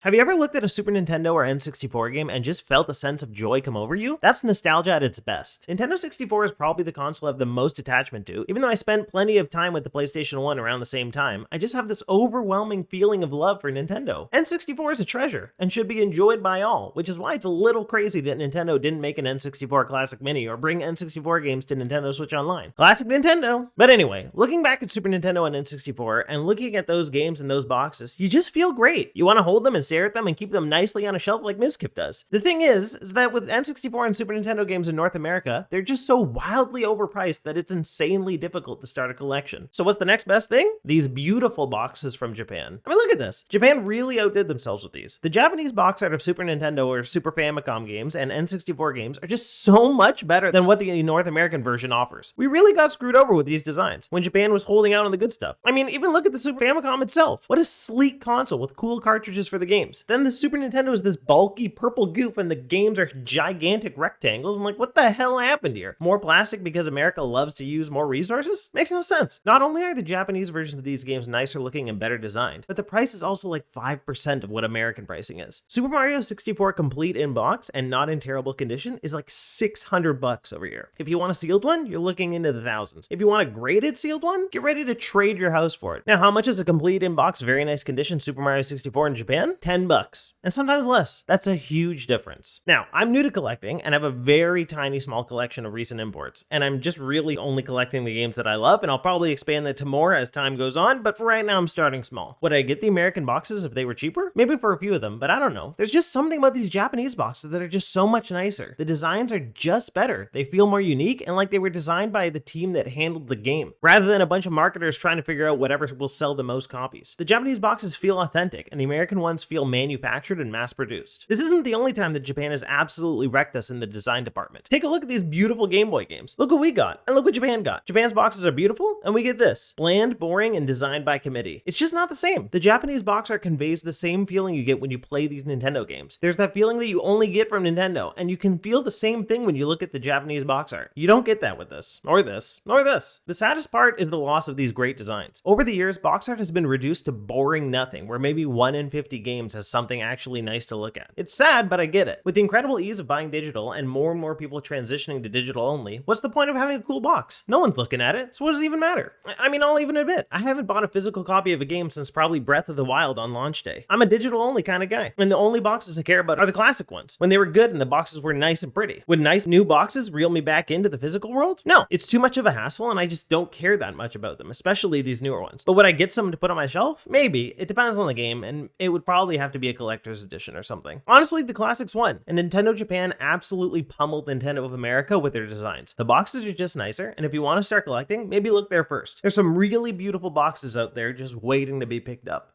Have you ever looked at a Super Nintendo or N64 game and just felt a sense of joy come over you? That's nostalgia at its best. Nintendo 64 is probably the console I have the most attachment to. Even though I spent plenty of time with the PlayStation 1 around the same time, I just have this overwhelming feeling of love for Nintendo. N64 is a treasure and should be enjoyed by all, which is why it's a little crazy that Nintendo didn't make an N64 Classic Mini or bring N64 games to Nintendo Switch Online. Classic Nintendo! But anyway, looking back at Super Nintendo and N64 and looking at those games in those boxes, you just feel great. You want to hold them and stare at them and keep them nicely on a shelf like Mizkif does. The thing is that with N64 and Super Nintendo games in North America, they're just so wildly overpriced that it's insanely difficult to start a collection. So what's the next best thing? These beautiful boxes from Japan. I mean, look at this. Japan really outdid themselves with these. The Japanese box art of Super Nintendo or Super Famicom games and N64 games are just so much better than what the North American version offers. We really got screwed over with these designs when Japan was holding out on the good stuff. I mean, even look at the Super Famicom itself. What a sleek console with cool cartridges for the games. Then the Super Nintendo is this bulky purple goof and the games are gigantic rectangles. And like, what the hell happened here? More plastic because America loves to use more resources? Makes no sense. Not only are the Japanese versions of these games nicer looking and better designed, but the price is also like 5% of what American pricing is. Super Mario 64 complete in box and not in terrible condition is like $600 over here. If you want a sealed one, you're looking into the thousands. If you want a graded sealed one, get ready to trade your house for it. Now, how much is a complete in box, very nice condition Super Mario 64 in Japan? $10. And sometimes less. That's a huge difference. Now, I'm new to collecting and have a very tiny small collection of recent imports, and I'm just really only collecting the games that I love, and I'll probably expand that to more as time goes on, but for right now I'm starting small. Would I get the American boxes if they were cheaper? Maybe for a few of them, but I don't know. There's just something about these Japanese boxes that are just so much nicer. The designs are just better. They feel more unique and like they were designed by the team that handled the game, rather than a bunch of marketers trying to figure out whatever will sell the most copies. The Japanese boxes feel authentic, and the American ones feel manufactured and mass-produced. This isn't the only time that Japan has absolutely wrecked us in the design department. Take a look at these beautiful Game Boy games. Look what we got, and look what Japan got. Japan's boxes are beautiful, and we get this. Bland, boring, and designed by committee. It's just not the same. The Japanese box art conveys the same feeling you get when you play these Nintendo games. There's that feeling that you only get from Nintendo, and you can feel the same thing when you look at the Japanese box art. You don't get that with this, or this, nor this. The saddest part is the loss of these great designs. Over the years, box art has been reduced to boring nothing, where maybe 1 in 50 games has something actually nice to look at. It's sad, but I get it. With the incredible ease of buying digital and more people transitioning to digital only, what's the point of having a cool box? No one's looking at it, so what does it even matter? I mean, I'll even admit, I haven't bought a physical copy of a game since probably Breath of the Wild on launch day. I'm a digital only kind of guy, and the only boxes I care about are the classic ones, when they were good and the boxes were nice and pretty. Would nice new boxes reel me back into the physical world? No, it's too much of a hassle and I just don't care that much about them, especially these newer ones. But would I get some to put on my shelf? Maybe. It depends on the game, and it would probably have to be a collector's edition or something. Honestly, the classics won, and Nintendo Japan absolutely pummeled Nintendo of America with their designs. The boxes are just nicer, and if you want to start collecting, maybe look there first. There's some really beautiful boxes out there just waiting to be picked up.